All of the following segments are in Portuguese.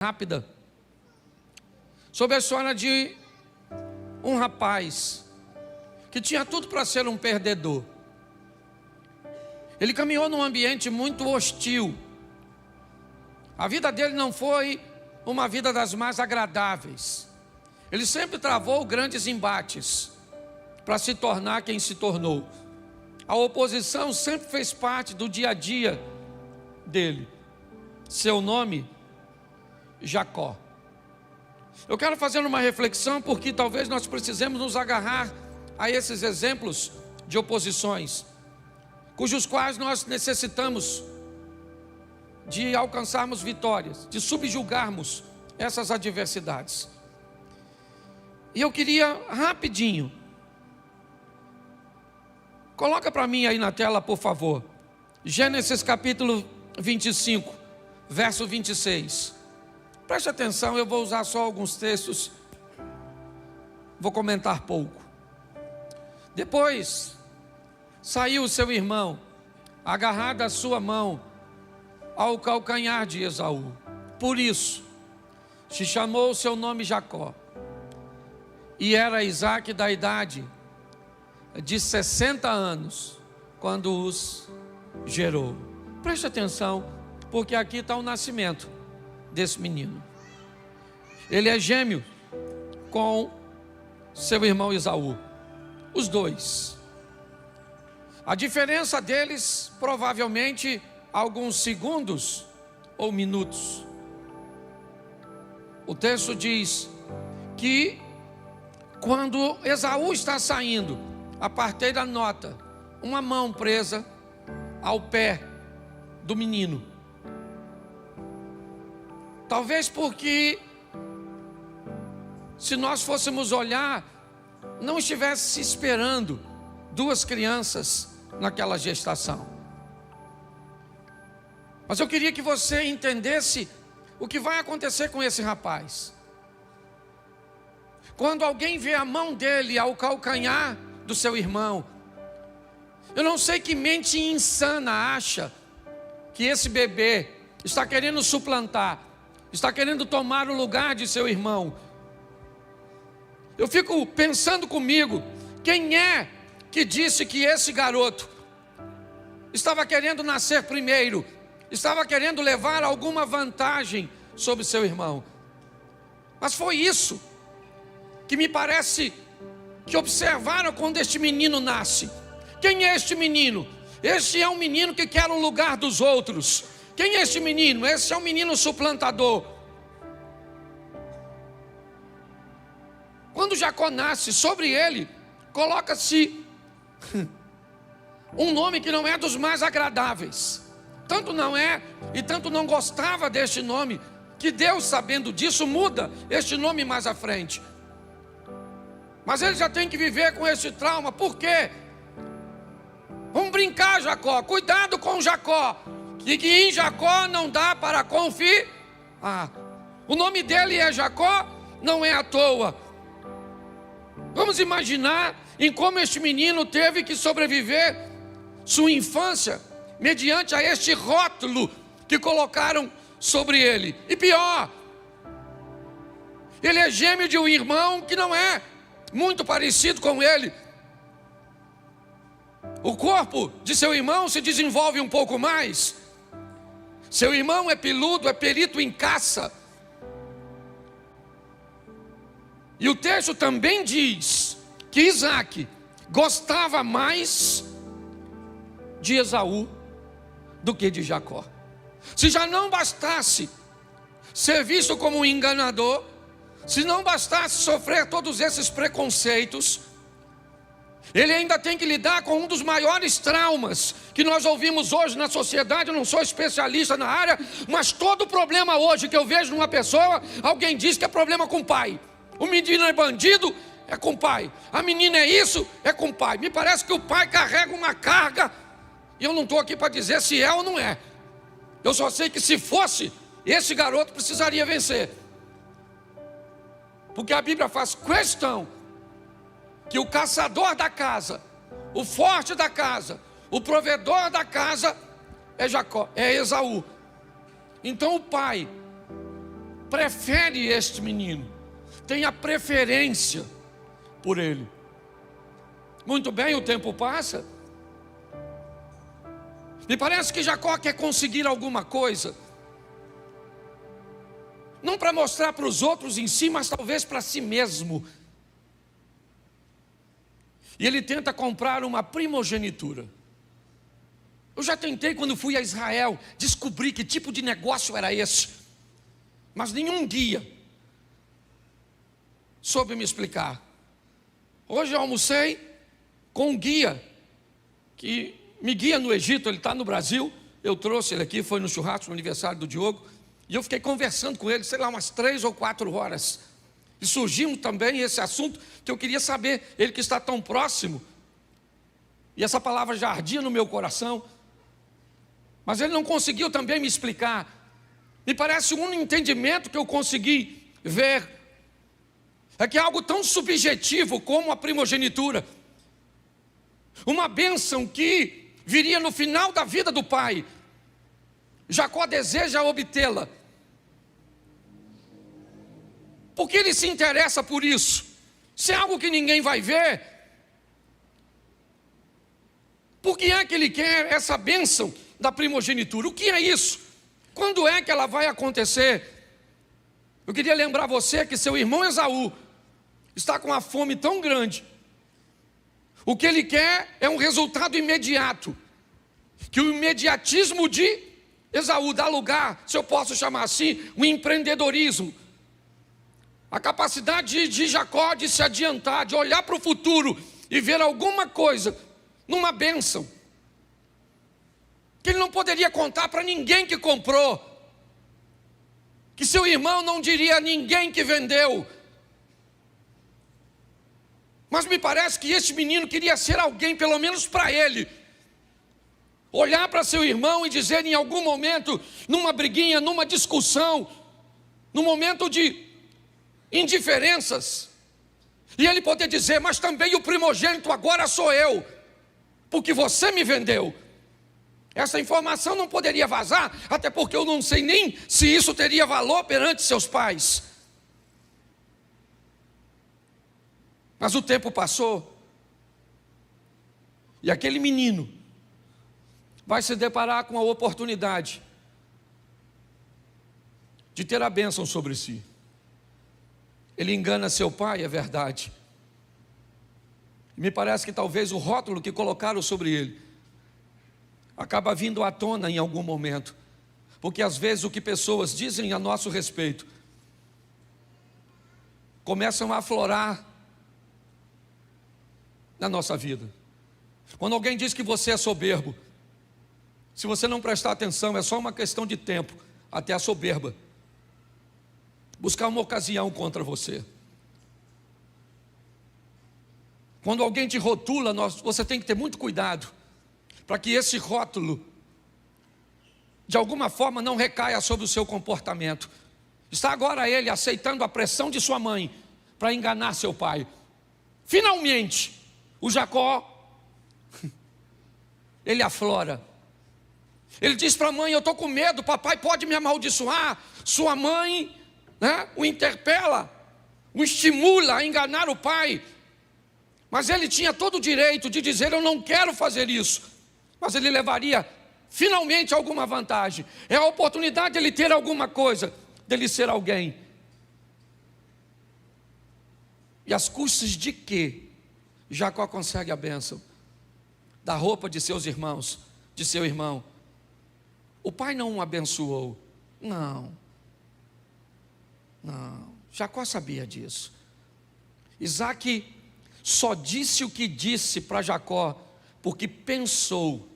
Rápida sobre a história de um rapaz que tinha tudo para ser um perdedor. Ele caminhou num ambiente muito hostil. A vida dele não foi uma vida das mais agradáveis. Ele sempre travou grandes embates para se tornar quem se tornou. A oposição sempre fez parte do dia a dia dele. Seu nome, Jacó. Eu quero fazer uma reflexão porque talvez nós precisemos nos agarrar a esses exemplos de oposições, cujos quais nós necessitamos de alcançarmos vitórias, de subjugarmos essas adversidades. E eu queria rapidinho, coloca para mim aí na tela, por favor, Gênesis capítulo 25, verso 26. Preste atenção, eu vou usar só alguns textos, vou comentar pouco. Depois saiu o seu irmão, agarrado a sua mão ao calcanhar de Esaú. Por isso se chamou o seu nome Jacó. E era Isaque da idade de 60 anos quando os gerou. Preste atenção, porque aqui está o nascimento desse menino. Ele é gêmeo com seu irmão Esaú, os dois. A diferença deles provavelmente alguns segundos ou minutos. O texto diz que quando Esaú está saindo, a parteira nota uma mão presa ao pé do menino. Talvez porque, se nós fôssemos olhar, não estivesse se esperando duas crianças naquela gestação. Mas eu queria que você entendesse o que vai acontecer com esse rapaz. Quando alguém vê a mão dele ao calcanhar do seu irmão, eu não sei que mente insana acha que esse bebê está querendo suplantar, está querendo tomar o lugar de seu irmão. Eu fico pensando comigo, quem é que disse que esse garoto estava querendo nascer primeiro, estava querendo levar alguma vantagem sobre seu irmão? Mas foi isso que me parece que observaram quando este menino nasce. Quem é este menino? Este é um menino que quer o lugar dos outros. Quem é este menino? Esse é um menino suplantador. Quando Jacó nasce, sobre ele coloca-se um nome que não é dos mais agradáveis. Tanto não é e tanto não gostava deste nome, que Deus, sabendo disso, muda este nome mais à frente. Mas ele já tem que viver com esse trauma. Por quê? Vamos brincar, Jacó, cuidado com Jacó, e que em Jacó não dá para confiar. O nome dele é Jacó, não é à toa. Vamos imaginar em como este menino teve que sobreviver sua infância, mediante a este rótulo que colocaram sobre ele. E pior, ele é gêmeo de um irmão que não é muito parecido com ele. O corpo de seu irmão se desenvolve um pouco mais. Seu irmão é peludo, é perito em caça. E o texto também diz que Isaque gostava mais de Esaú do que de Jacó. Se já não bastasse ser visto como um enganador, se não bastasse sofrer todos esses preconceitos, ele ainda tem que lidar com um dos maiores traumas que nós ouvimos hoje na sociedade. Eu não sou especialista na área, mas todo problema hoje que eu vejo numa pessoa, alguém diz que é problema com o pai. O menino é bandido, é com o pai. A menina é isso, é com o pai. Me parece que o pai carrega uma carga, e eu não estou aqui para dizer se é ou não é. Eu só sei que se fosse, esse garoto precisaria vencer. Porque a Bíblia faz questão que o caçador da casa, o forte da casa, o provedor da casa é Jacó, é Esaú. Então o pai prefere este menino, tem a preferência por ele. Muito bem, o tempo passa. Me parece que Jacó quer conseguir alguma coisa, não para mostrar para os outros em si, mas talvez para si mesmo. E ele tenta comprar uma primogenitura. Eu já tentei, quando fui a Israel, descobrir que tipo de negócio era esse, mas nenhum guia soube me explicar. Hoje eu almocei com um guia que me guia no Egito. Ele está no Brasil, eu trouxe ele aqui, foi no churrasco, no aniversário do Diogo, e eu fiquei conversando com ele, sei lá, umas 3 ou 4 horas, e surgiu também esse assunto que eu queria saber, ele que está tão próximo, e essa palavra já ardia no meu coração, mas ele não conseguiu também me explicar. Me parece um entendimento que eu consegui ver, é que é algo tão subjetivo como a primogenitura, uma bênção que viria no final da vida do pai. Jacó deseja obtê-la. Por que ele se interessa por isso? Se é algo que ninguém vai ver, por que é que ele quer essa bênção da primogenitura? O que é isso? Quando é que ela vai acontecer? Eu queria lembrar você que seu irmão Esaú está com uma fome tão grande. O que ele quer é um resultado imediato, que o imediatismo de Esaú dá lugar, se eu posso chamar assim, um empreendedorismo. A capacidade de Jacó de se adiantar, de olhar para o futuro e ver alguma coisa numa bênção, que ele não poderia contar para ninguém que comprou, que seu irmão não diria a ninguém que vendeu. Mas me parece que esse menino queria ser alguém, pelo menos para ele, olhar para seu irmão e dizer em algum momento, numa briguinha, numa discussão, num momento de indiferenças, e ele poder dizer: mas também o primogênito agora sou eu, porque você me vendeu. Essa informação não poderia vazar, até porque eu não sei nem se isso teria valor perante seus pais. Mas o tempo passou, e aquele menino vai se deparar com a oportunidade de ter a bênção sobre si. Ele engana seu pai, é verdade. Me parece que talvez o rótulo que colocaram sobre ele acaba vindo à tona em algum momento, porque às vezes o que pessoas dizem a nosso respeito começam a aflorar na nossa vida. Quando alguém diz que você é soberbo, se você não prestar atenção, é só uma questão de tempo até a soberba buscar uma ocasião contra você. Quando alguém te rotula, você tem que ter muito cuidado para que esse rótulo de alguma forma não recaia sobre o seu comportamento. Está agora ele aceitando a pressão de sua mãe para enganar seu pai. Finalmente, o Jacó, ele aflora. Ele diz para a mãe: eu estou com medo, papai pode me amaldiçoar. Sua mãe, o interpela, o estimula a enganar o pai. Mas ele tinha todo o direito de dizer: eu não quero fazer isso. Mas ele levaria finalmente alguma vantagem. É a oportunidade de ele ter alguma coisa, dele ser alguém. E às custas de quê? Jacó consegue a bênção da roupa de seus irmãos, de seu irmão. O pai não o abençoou. Não. Jacó sabia disso. Isaac só disse o que disse para Jacó porque pensou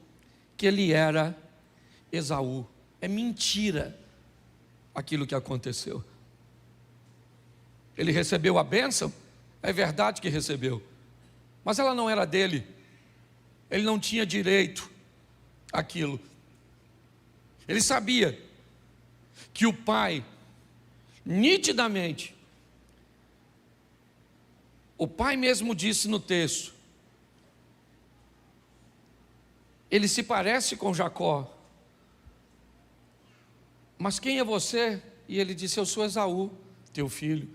que ele era Esaú. É mentira aquilo que aconteceu. Ele recebeu a bênção, é verdade que recebeu, mas ela não era dele. Ele não tinha direito àquilo. Ele sabia que o pai, nitidamente, o pai mesmo disse no texto, ele se parece com Jacó, mas quem é você E ele disse: eu sou Esaú, teu filho.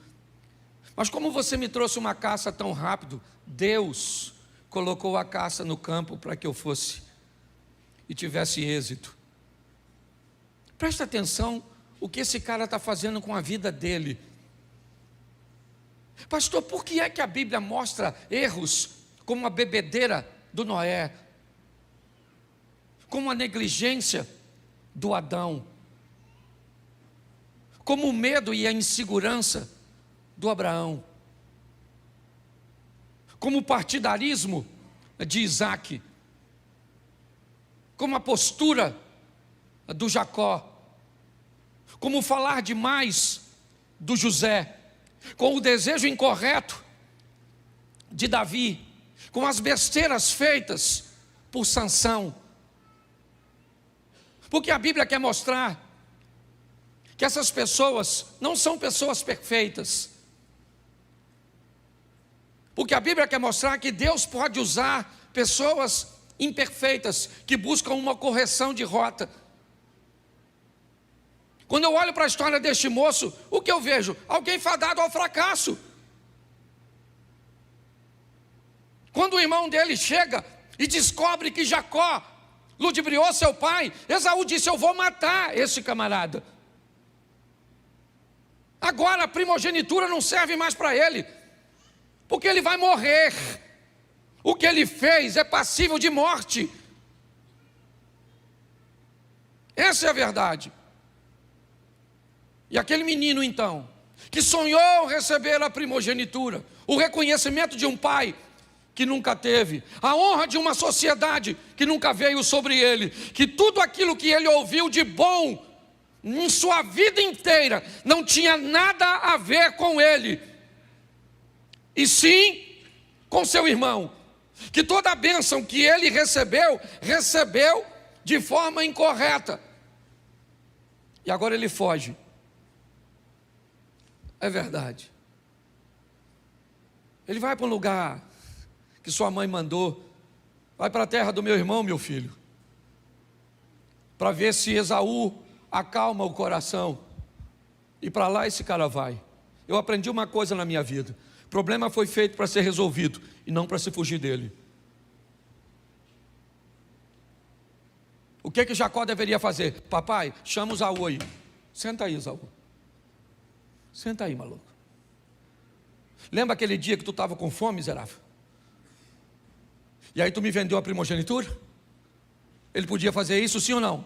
Mas como você me trouxe uma caça tão rápido? Deus colocou a caça no campo para que eu fosse e tivesse êxito. Presta atenção o que esse cara está fazendo com a vida dele. Pastor, por que é que a Bíblia mostra erros como a bebedeira do Noé, como a negligência do Adão, como o medo e a insegurança do Abraão, como o partidarismo de Isaac, como a postura do Jacó, como falar demais do José, com o desejo incorreto de Davi, com as besteiras feitas por Sansão. Porque a Bíblia quer mostrar que essas pessoas não são pessoas perfeitas. Porque a Bíblia quer mostrar que Deus pode usar pessoas imperfeitas que buscam uma correção de rota. Quando eu olho para a história deste moço, o que eu vejo? Alguém fadado ao fracasso. Quando o irmão dele chega e descobre que Jacó ludibriou seu pai, Esaú disse: eu vou matar esse camarada. Agora a primogenitura não serve mais para ele, porque ele vai morrer. O que ele fez é passível de morte. Essa é a verdade. E aquele menino então, que sonhou receber a primogenitura, o reconhecimento de um pai que nunca teve, a honra de uma sociedade que nunca veio sobre ele, que tudo aquilo que ele ouviu de bom em sua vida inteira não tinha nada a ver com ele, e sim com seu irmão, que toda a bênção que ele recebeu de forma incorreta, e agora ele foge. É verdade. Ele vai para um lugar que sua mãe mandou. Vai para a terra do meu irmão, meu filho, para ver se Esaú acalma o coração. E para lá esse cara vai. Eu aprendi uma coisa na minha vida: o problema foi feito para ser resolvido e não para se fugir dele. O que Jacó deveria fazer? Papai, chama o Esaú aí. Senta aí, Esaú. Senta aí, maluco. Lembra aquele dia que tu estava com fome, miserável? E aí tu me vendeu a primogenitura? Ele podia fazer isso, sim ou não?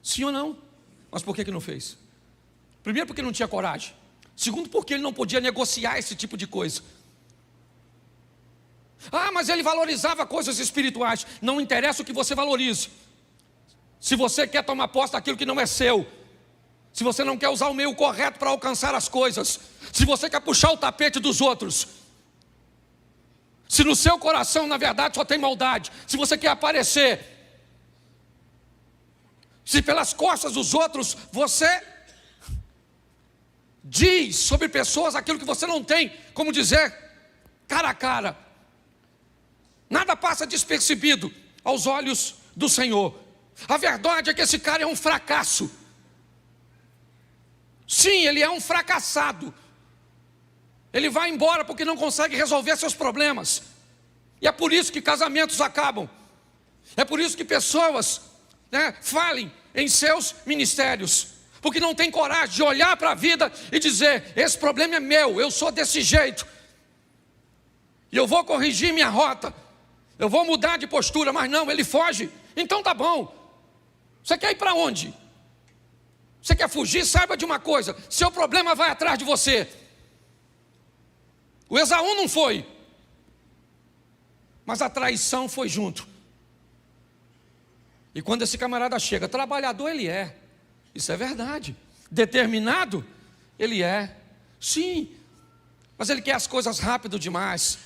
Sim ou não? Mas por que não fez? Primeiro, porque não tinha coragem. Segundo, porque ele não podia negociar esse tipo de coisa. Ah, mas ele valorizava coisas espirituais. Não interessa o que você valorize. Se você quer tomar posse daquilo que não é seu, se você não quer usar o meio correto para alcançar as coisas, se você quer puxar o tapete dos outros, se no seu coração na verdade só tem maldade, se você quer aparecer, se pelas costas dos outros você diz sobre pessoas aquilo que você não tem como dizer cara a cara, nada passa despercebido aos olhos do Senhor. A verdade é que esse cara é um fracasso. Sim, ele é um fracassado. Ele vai embora porque não consegue resolver seus problemas. E é por isso que casamentos acabam. É por isso que pessoas falem em seus ministérios, porque não tem coragem de olhar para a vida e dizer: esse problema é meu, eu sou desse jeito, e eu vou corrigir minha rota, eu vou mudar de postura. Mas não, ele foge. Então tá bom. Você quer ir para onde? Você quer fugir? Saiba de uma coisa: seu problema vai atrás de você. O Esaú não foi, mas a traição foi junto. E quando esse camarada chega, trabalhador ele é, isso é verdade. Determinado ele é, sim, mas ele quer as coisas rápido demais.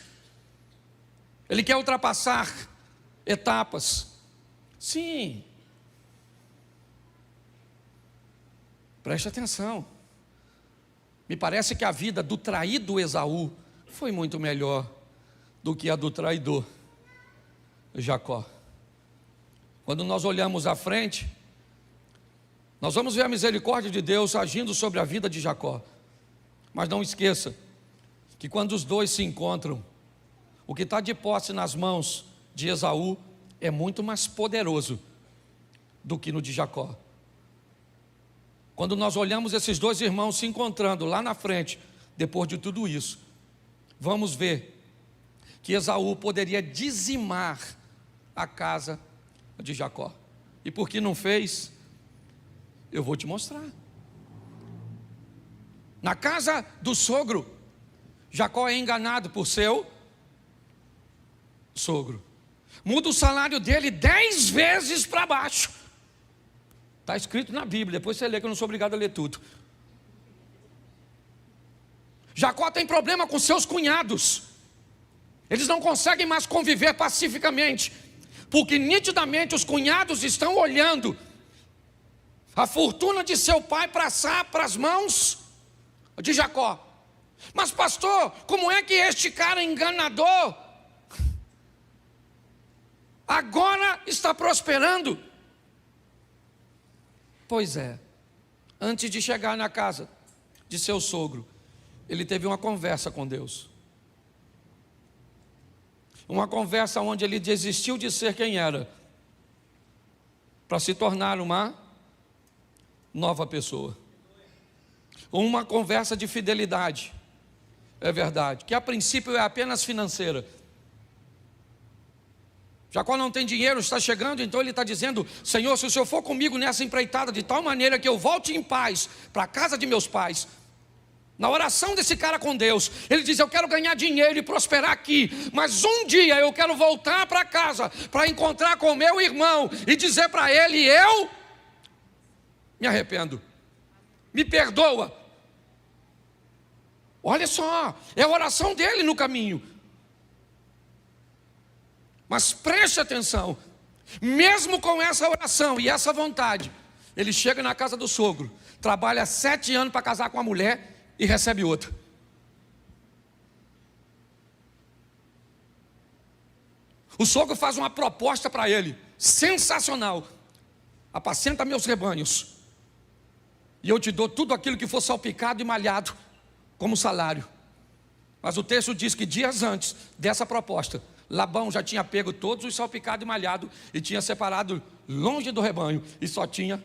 Ele quer ultrapassar etapas, sim. Preste atenção. Me parece que a vida do traído Esaú foi muito melhor do que a do traidor Jacó. Quando nós olhamos à frente, Nós vamos ver a misericórdia de Deus agindo sobre a vida de Jacó. Mas não esqueça que quando os dois se encontram, o que está de posse nas mãos de Esaú é muito mais poderoso do que no de Jacó. Quando nós olhamos esses dois irmãos se encontrando lá na frente, depois de tudo isso, vamos ver que Esaú poderia dizimar a casa de Jacó. E por que não fez? Eu vou te mostrar. Na casa do sogro, Jacó é enganado por seu sogro. Muda o salário dele 10 vezes para baixo. Está escrito na Bíblia, depois você lê, que eu não sou obrigado a ler tudo. Jacó tem problema com seus cunhados. Eles não conseguem mais conviver pacificamente, porque nitidamente os cunhados estão olhando a fortuna de seu pai passar para as mãos de Jacó. Mas pastor, como é que este cara enganador agora está prosperando? Pois é, antes de chegar na casa de seu sogro, ele teve uma conversa com Deus. Uma conversa onde ele desistiu de ser quem era, para se tornar uma nova pessoa. Uma conversa de fidelidade, é verdade, que a princípio é apenas financeira. Jacó não tem dinheiro, está chegando, então ele está dizendo: Senhor, se o Senhor for comigo nessa empreitada, de tal maneira que eu volte em paz para a casa de meus pais. Na oração desse cara com Deus, ele diz: eu quero ganhar dinheiro e prosperar aqui, mas um dia eu quero voltar para casa, para encontrar com meu irmão e dizer para ele: eu me arrependo, me perdoa. Olha só, é a oração dele no caminho. Mas preste atenção, mesmo com essa oração e essa vontade, ele chega na casa do sogro, trabalha 7 anos para casar com a mulher e recebe outra. O sogro faz uma proposta para ele, sensacional: apacenta meus rebanhos, e eu te dou tudo aquilo que for salpicado e malhado como salário. Mas o texto diz que dias antes dessa proposta, Labão já tinha pego todos os salpicados e malhados e tinha separado longe do rebanho, e só tinha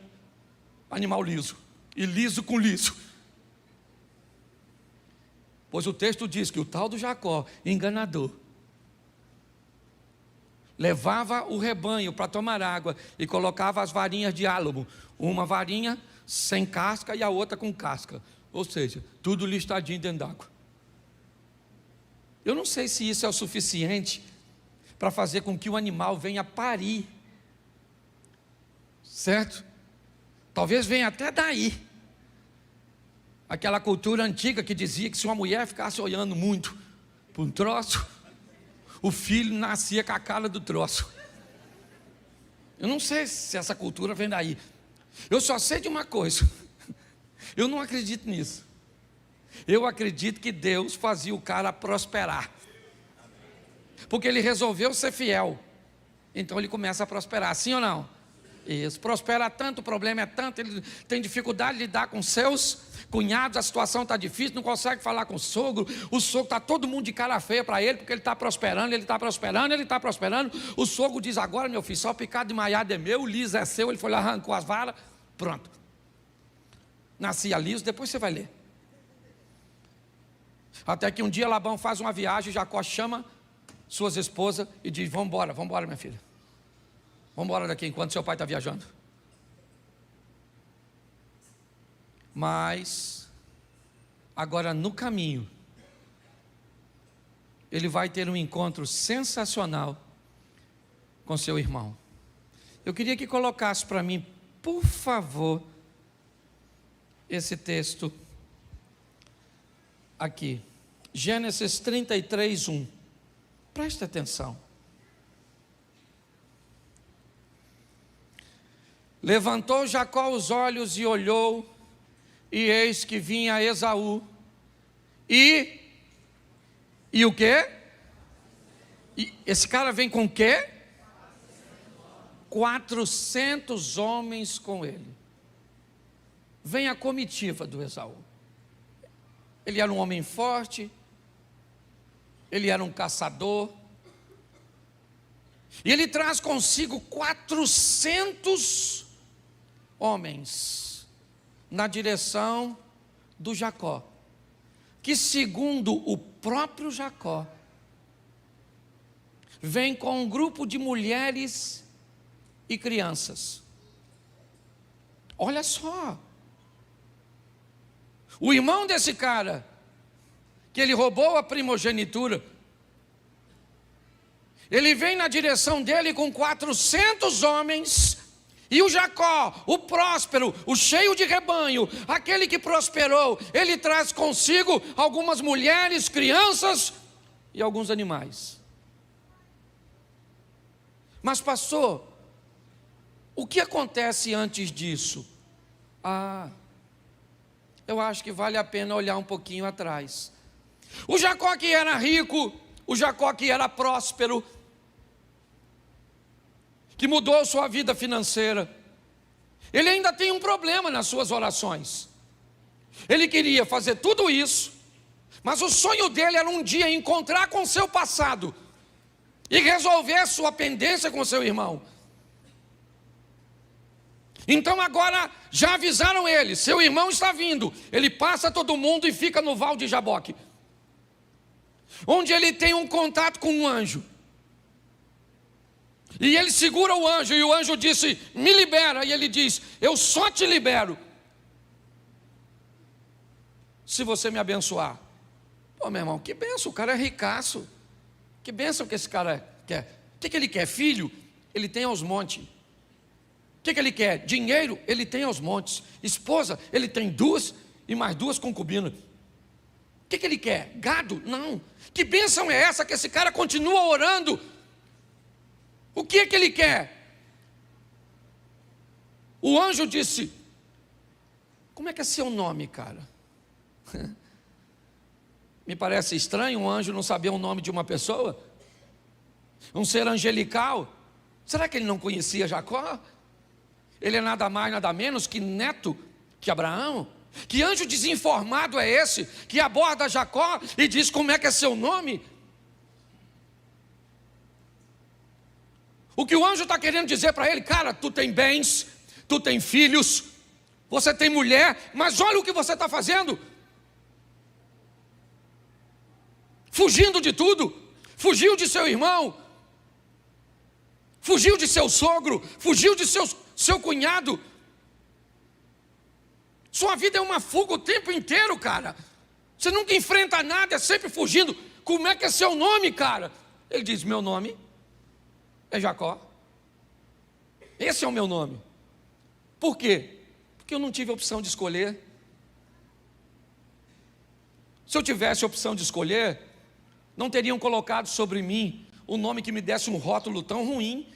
animal liso, e liso com liso. Pois o texto diz que o tal do Jacó, enganador, levava o rebanho para tomar água e colocava as varinhas de álamo, uma varinha sem casca e a outra com casca, ou seja, tudo listadinho dentro d'água. Eu não sei se isso é o suficiente para fazer com que o animal venha parir, certo? Talvez venha até daí. Aquela cultura antiga que dizia que se uma mulher ficasse olhando muito para um troço, o filho nascia com a cara do troço. Eu não sei se essa cultura vem daí. Eu só sei de uma coisa: eu não acredito nisso. Eu acredito que Deus fazia o cara prosperar, porque ele resolveu ser fiel, então ele começa a prosperar, sim ou não? Isso, prospera tanto, o problema é tanto, ele tem dificuldade de lidar com seus cunhados, a situação está difícil, não consegue falar com o sogro está todo mundo de cara feia para ele, porque ele está prosperando, ele está prosperando, ele está prosperando. O sogro diz: agora meu filho, só o picado de maiado é meu, o liso é seu. Ele foi lá, arrancou as varas, pronto, nascia liso. Depois você vai ler. Até que um dia Labão faz uma viagem, Jacó chama suas esposas e diz: vamos embora minha filha, vamos embora daqui enquanto seu pai está viajando. Mas agora no caminho ele vai ter um encontro sensacional com seu irmão. Eu queria que colocasse para mim, por favor, esse texto aqui, Gênesis 33, 1. Preste atenção. Levantou Jacó os olhos e olhou, e eis que vinha Esaú, e o quê? E esse cara vem com o quê? 400 homens com ele. vem a comitiva do Esaú. Ele era um homem forte, ele era um caçador, e ele traz consigo 400 homens na direção do Jacó, que segundo o próprio Jacó, vem com um grupo de mulheres e crianças. Olha só, o irmão desse cara, que ele roubou a primogenitura, ele vem na direção dele com 400 homens, e o Jacó, o próspero, o cheio de rebanho, aquele que prosperou, ele traz consigo algumas mulheres, crianças e alguns animais. Mas pastor, o que acontece antes disso? Eu acho que vale a pena olhar um pouquinho atrás. O Jacó que era rico, o Jacó que era próspero, que mudou sua vida financeira, ele ainda tem um problema nas suas orações. Ele queria fazer tudo isso, mas o sonho dele era um dia encontrar com seu passado e resolver sua pendência com seu irmão. Então agora já avisaram ele, seu irmão está vindo. Ele passa todo mundo e fica no Val de Jaboque, onde ele tem um contato com um anjo. E ele segura o anjo, e o anjo disse, me libera. E ele diz, eu só te libero se você me abençoar. Pô, meu irmão, que benção, o cara é ricaço. Que benção que esse cara quer. O que ele quer? Filho? Ele tem aos montes. O que ele quer? Dinheiro? Ele tem aos montes. Esposa? Ele tem 2 e mais 2 concubinas. O que ele quer? Gado? Não. Que bênção é essa que esse cara continua orando? O que ele quer? O anjo disse, como é que é seu nome, cara? Me parece estranho um anjo não saber o nome de uma pessoa. Um ser angelical. Será que ele não conhecia Jacó? Ele é nada mais, nada menos que neto de Abraão. Que anjo desinformado é esse que aborda Jacó e diz como é que é seu nome? O que o anjo está querendo dizer para ele, cara, tu tem bens, tu tem filhos, você tem mulher, mas olha o que você está fazendo. Fugindo de tudo, fugiu de seu irmão, fugiu de seu sogro, fugiu de seu cunhado. Sua vida é uma fuga o tempo inteiro, cara. Você nunca enfrenta nada, é sempre fugindo. Como é que é seu nome, cara? Ele diz, meu nome é Jacó. Esse é o meu nome. Por quê? Porque eu não tive opção de escolher. Se eu tivesse opção de escolher, não teriam colocado sobre mim um nome que me desse um rótulo tão ruim.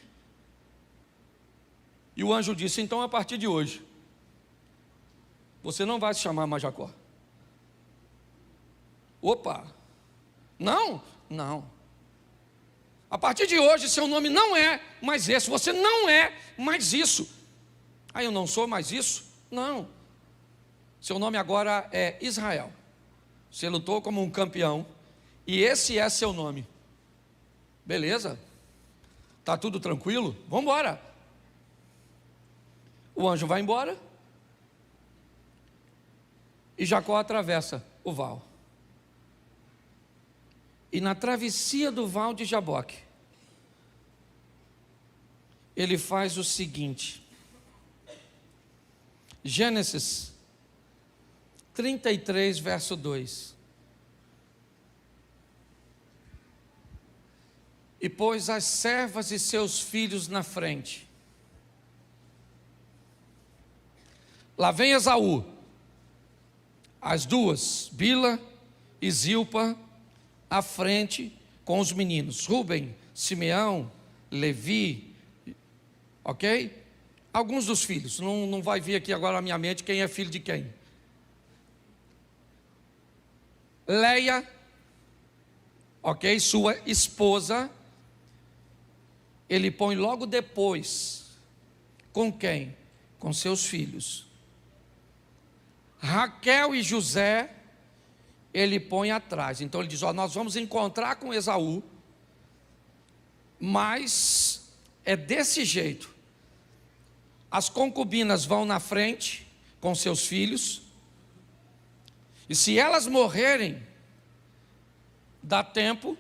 E o anjo disse, então a partir de hoje, você não vai se chamar mais Jacó. Opa! Não, não. A partir de hoje, seu nome não é mais esse, você não é mais isso. Eu não sou mais isso? Não. Seu nome agora é Israel. Você lutou como um campeão, e esse é seu nome. Beleza? Está tudo tranquilo? Vamos embora. O anjo vai embora, e Jacó atravessa o val. E na travessia do Val de Jaboque, ele faz o seguinte. Gênesis 33, verso 2. E pôs as servas e seus filhos na frente. Lá vem Esaú, as duas, Bila e Zilpa, à frente com os meninos, Rúben, Simeão, Levi, ok? Alguns dos filhos, não vai vir aqui agora na minha mente quem é filho de quem. Leia, ok? Sua esposa, ele põe logo depois, com quem? Com seus filhos. Raquel e José, ele põe atrás. Então ele diz, nós vamos encontrar com Esaú, mas é desse jeito. As concubinas vão na frente com seus filhos, e se elas morrerem, dá tempo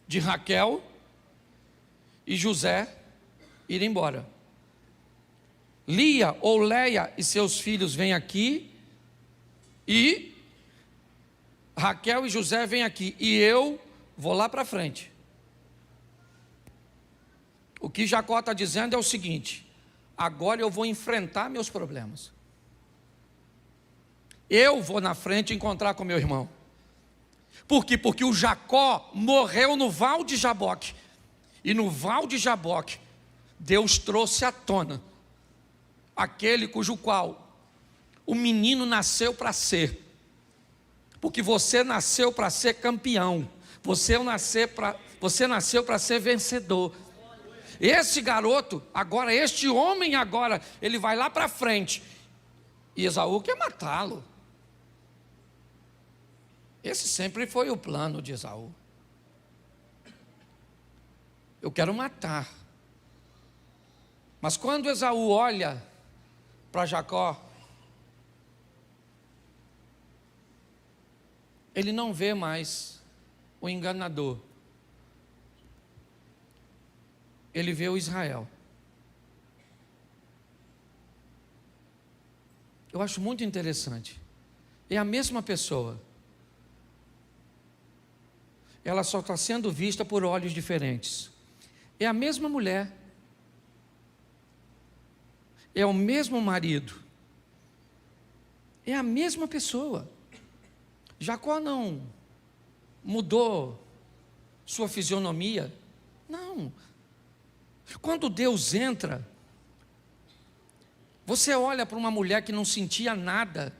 de Raquel e José ir embora. Lia ou Leia e seus filhos vêm aqui, e Raquel e José vêm aqui, e eu vou lá para frente. O que Jacó está dizendo é o seguinte: agora eu vou enfrentar meus problemas. Eu vou na frente encontrar com meu irmão. Por quê? Porque o Jacó morreu no Val de Jaboque. E no Val de Jaboque, Deus trouxe à tona aquele cujo qual o menino nasceu para ser. Porque você nasceu para ser campeão. Você nasceu para ser vencedor. Esse garoto, agora, este homem agora, ele vai lá para frente. E Esaú quer matá-lo. Esse sempre foi o plano de Esaú. Eu quero matar. Mas quando Esaú olha para Jacó, ele não vê mais o enganador. Ele vê o Israel. Eu acho muito interessante. É a mesma pessoa. Ela só está sendo vista por olhos diferentes. É a mesma mulher. É o mesmo marido. É a mesma pessoa. Jacó não mudou sua fisionomia. Não. Quando Deus entra, você olha para uma mulher que não sentia nada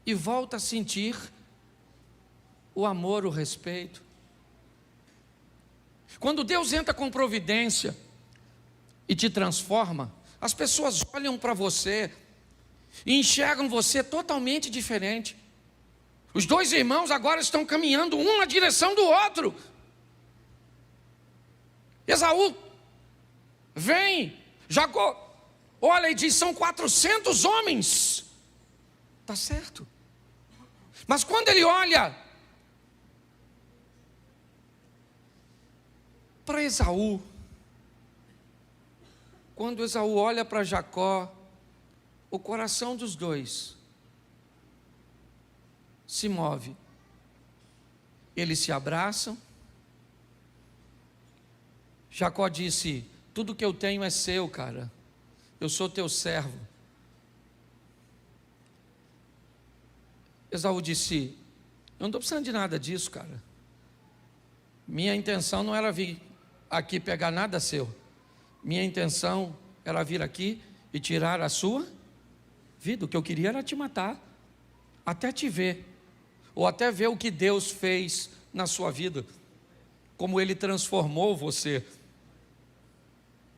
e volta a sentir o amor, o respeito. Quando Deus entra com providência e te transforma, as pessoas olham para você e enxergam você totalmente diferente. Os dois irmãos agora estão caminhando um na direção do outro. Esaú vem, Jacó olha e diz: são 400 homens. Está certo. Mas quando ele olha para Esaú, quando Esaú olha para Jacó, o coração dos dois se move. Eles se abraçam. Jacó disse: tudo que eu tenho é seu, cara. Eu sou teu servo. Esaú disse: eu não estou precisando de nada disso, cara. Minha intenção não era vir aqui pegar nada seu. Minha intenção era vir aqui e tirar a sua vida. O que eu queria era te matar, até te ver, ou até ver o que Deus fez na sua vida, como Ele transformou você.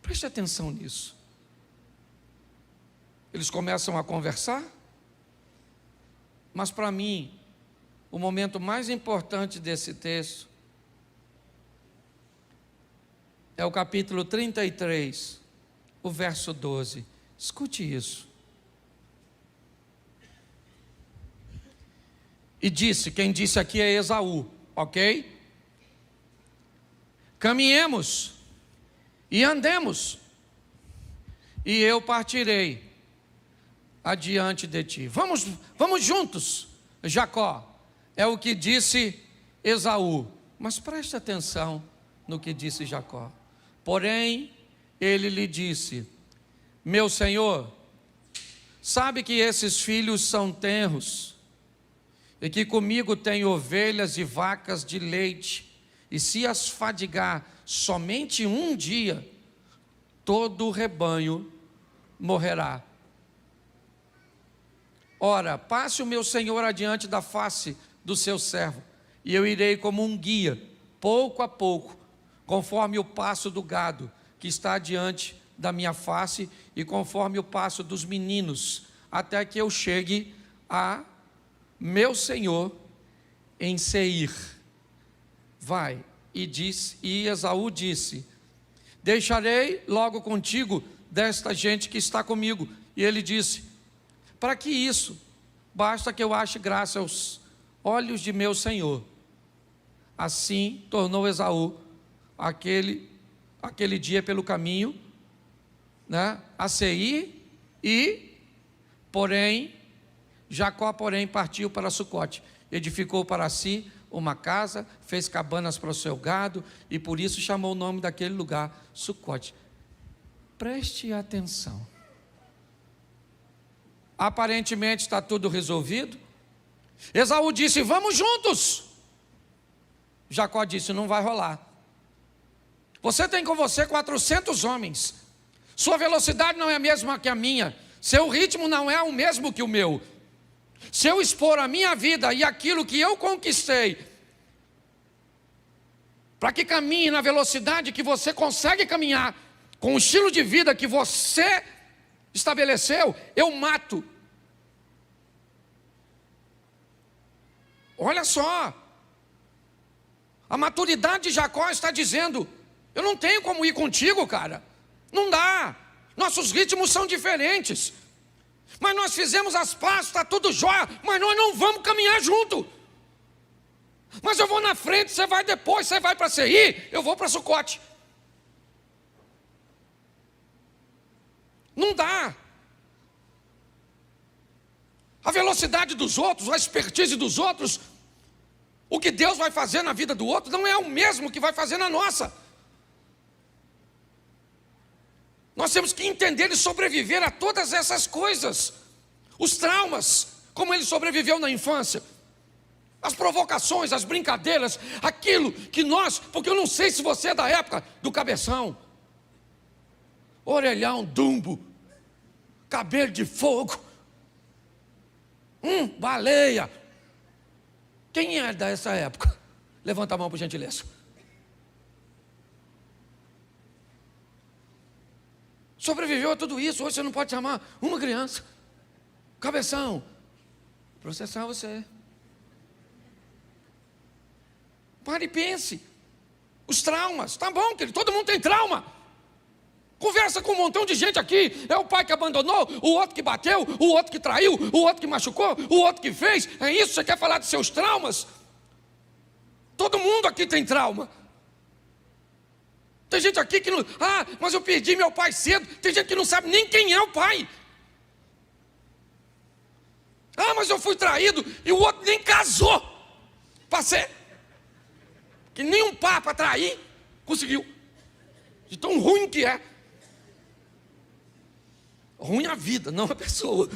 Preste atenção nisso. Eles começam a conversar, mas para mim, o momento mais importante desse texto é o capítulo 33, o verso 12. Escute isso. E disse, quem disse aqui é Esaú, ok? Caminhemos e andemos, e eu partirei adiante de ti. Vamos juntos, Jacó. É o que disse Esaú. Mas preste atenção no que disse Jacó. Porém, ele lhe disse: meu senhor, sabe que esses filhos são tenros, e que comigo tem ovelhas e vacas de leite, e se as fadigar somente um dia, todo o rebanho morrerá. Ora, passe o meu senhor adiante da face do seu servo, e eu irei como um guia, pouco a pouco, conforme o passo do gado que está diante da minha face, e conforme o passo dos meninos até que eu chegue a meu senhor em Seir. Vai. E Esaú disse: deixarei logo contigo desta gente que está comigo. E ele disse: para que isso? Basta que eu ache graça aos olhos de meu senhor. Assim tornou Esaú aquele dia pelo caminho, né, a Seir, Jacó, porém, partiu para Sucote, edificou para si uma casa, fez cabanas para o seu gado, e por isso chamou o nome daquele lugar Sucote. Preste atenção. Aparentemente está tudo resolvido. Esaú disse: vamos juntos. Jacó disse: não vai rolar. Você tem com você 400 homens. Sua velocidade não é a mesma que a minha. Seu ritmo não é o mesmo que o meu. Se eu expor a minha vida e aquilo que eu conquistei, para que caminhe na velocidade que você consegue caminhar, com o estilo de vida que você estabeleceu, eu mato. Olha só, a maturidade de Jacó está dizendo: eu não tenho como ir contigo, cara, não dá, nossos ritmos são diferentes, mas nós fizemos as pazes, está tudo jóia, mas nós não vamos caminhar junto. Mas eu vou na frente, você vai depois, você vai para Seir, eu vou para Sucote. Não dá. A velocidade dos outros, a expertise dos outros, o que Deus vai fazer na vida do outro não é o mesmo que vai fazer na nossa. Nós temos que entender e sobreviver a todas essas coisas. Os traumas, como ele sobreviveu na infância, as provocações, as brincadeiras, aquilo que nós, porque eu não sei se você é da época do cabeção, orelhão, dumbo, cabelo de fogo, baleia. Quem é dessa época? Levanta a mão por gentileza. Sobreviveu a tudo isso. Hoje você não pode chamar uma criança, cabeção, processar você. Pare e pense. Os traumas, tá bom, querido, todo mundo tem trauma. Conversa com um montão de gente aqui. É o pai que abandonou, o outro que bateu, o outro que traiu, o outro que machucou, o outro que fez. É isso? Você quer falar de seus traumas? Todo mundo aqui tem trauma. Tem gente aqui que não... mas eu perdi meu pai cedo. Tem gente que não sabe nem quem é o pai. Mas eu fui traído e o outro nem casou. Passei. Que nem um papa trair conseguiu. De tão ruim que é. Ruim a vida, não a pessoa.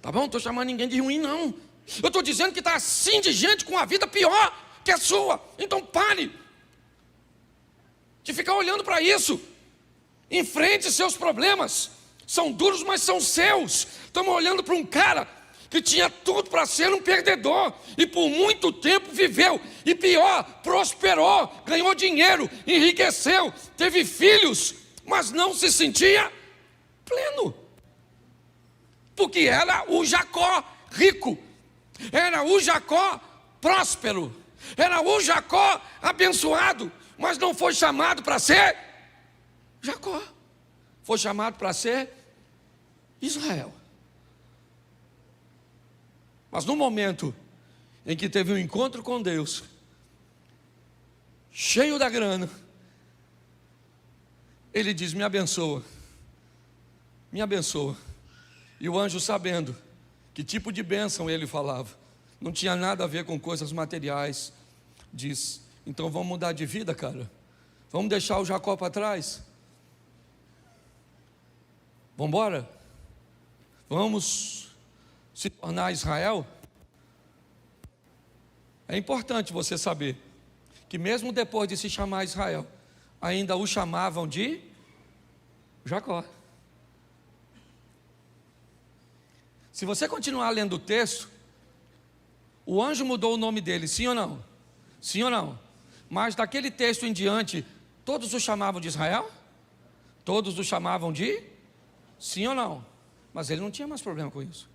Tá bom? Não estou chamando ninguém de ruim, não. Eu estou dizendo que está assim de gente com a vida pior que a sua. Então pare de ficar olhando para isso. Enfrente seus problemas. São duros, mas são seus. Estamos olhando para um cara que tinha tudo para ser um perdedor, e por muito tempo viveu, e pior, prosperou, ganhou dinheiro, enriqueceu, teve filhos, mas não se sentia pleno, porque era o Jacó rico, era o Jacó próspero, era o Jacó abençoado, mas não foi chamado para ser Jacó, foi chamado para ser Israel. Mas no momento em que teve um encontro com Deus, cheio da grana, ele diz: me abençoa, me abençoa. E o anjo, sabendo que tipo de bênção ele falava, não tinha nada a ver com coisas materiais, diz: então vamos mudar de vida, cara, vamos deixar o Jacó para trás, vamos embora, vamos se tornar Israel. É importante você saber que mesmo depois de se chamar Israel, ainda o chamavam de Jacó. Se você continuar lendo o texto, o anjo mudou o nome dele, sim ou não? Sim ou não? Mas daquele texto em diante, todos o chamavam de Israel? Todos o chamavam de? Sim ou não? Mas ele não tinha mais problema com isso.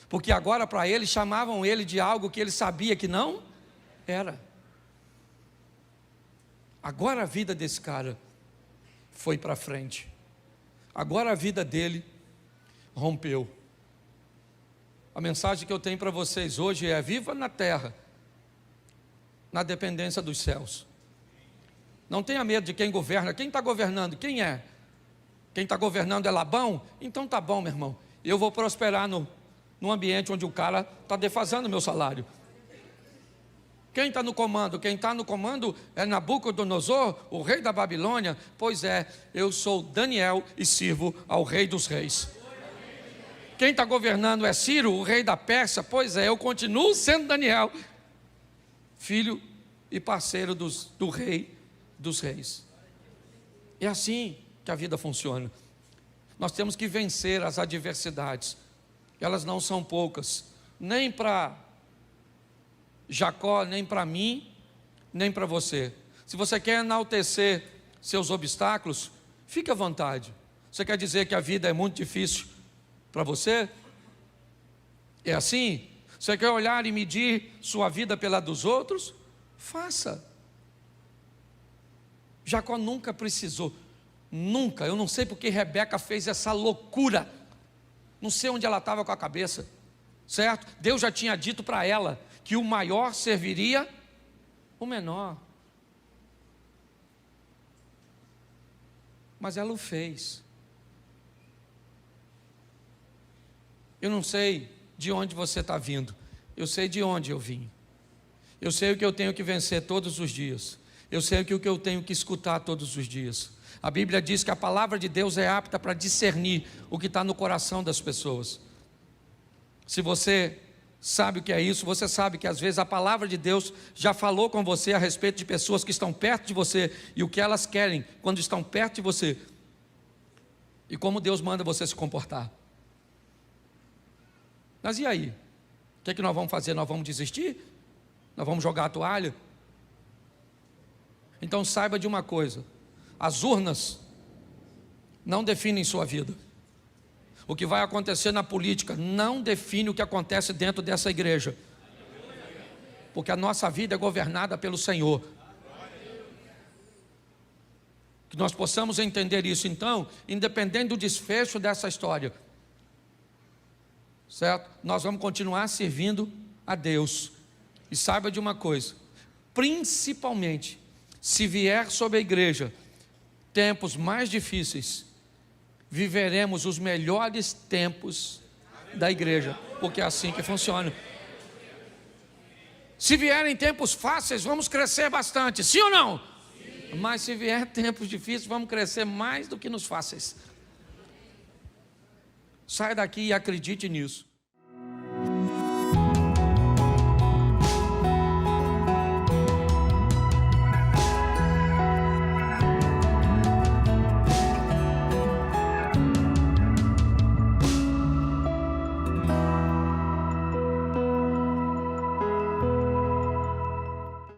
Porque agora para ele chamavam ele de algo que ele sabia que não era. Agora a vida desse cara foi para frente. Agora a vida dele rompeu. A mensagem que eu tenho para vocês hoje é: viva na terra, na dependência dos céus. Não tenha medo de quem governa. Quem está governando? Quem é? Quem está governando é Labão? Então tá bom, meu irmão. Eu vou prosperar no ambiente onde o cara está defasando o meu salário. Quem está no comando? Quem está no comando é Nabucodonosor, o rei da Babilônia. Pois é, eu sou Daniel e sirvo ao rei dos reis. Quem está governando é Ciro, o rei da Pérsia. Pois é, eu continuo sendo Daniel, filho e parceiro do rei dos reis. É assim que a vida funciona. Nós temos que vencer as adversidades. Elas não são poucas, nem para Jacó, nem para mim, nem para você. Se você quer enaltecer seus obstáculos, fique à vontade. Você quer dizer que a vida é muito difícil para você? É assim? Você quer olhar e medir sua vida pela dos outros? Faça. Jacó nunca precisou, nunca. Eu não sei porque Rebeca fez essa loucura. Não sei onde ela estava com a cabeça, certo? Deus já tinha dito para ela que o maior serviria o menor. Mas ela o fez. Eu não sei de onde você está vindo. Eu sei de onde eu vim. Eu sei o que eu tenho que vencer todos os dias. Eu sei o que eu tenho que escutar todos os dias. A Bíblia diz que a palavra de Deus é apta para discernir o que está no coração das pessoas. Se você sabe o que é isso, você sabe que às vezes a palavra de Deus já falou com você a respeito de pessoas que estão perto de você e o que elas querem quando estão perto de você e como Deus manda você se comportar. Mas e aí? O que nós vamos fazer? Nós vamos desistir? Nós vamos jogar a toalha? Então saiba de uma coisa: as urnas não definem sua vida. O que vai acontecer na política não define o que acontece dentro dessa igreja, porque a nossa vida é governada pelo Senhor. Que nós possamos entender isso. Então, independente do desfecho dessa história, certo? Nós vamos continuar servindo a Deus. E saiba de uma coisa: principalmente se vier sobre a igreja tempos mais difíceis, viveremos os melhores tempos da igreja, porque é assim que funciona. Se vierem tempos fáceis, vamos crescer bastante, sim ou não? Sim. Mas se vier tempos difíceis, vamos crescer mais do que nos fáceis. Saia daqui e acredite nisso.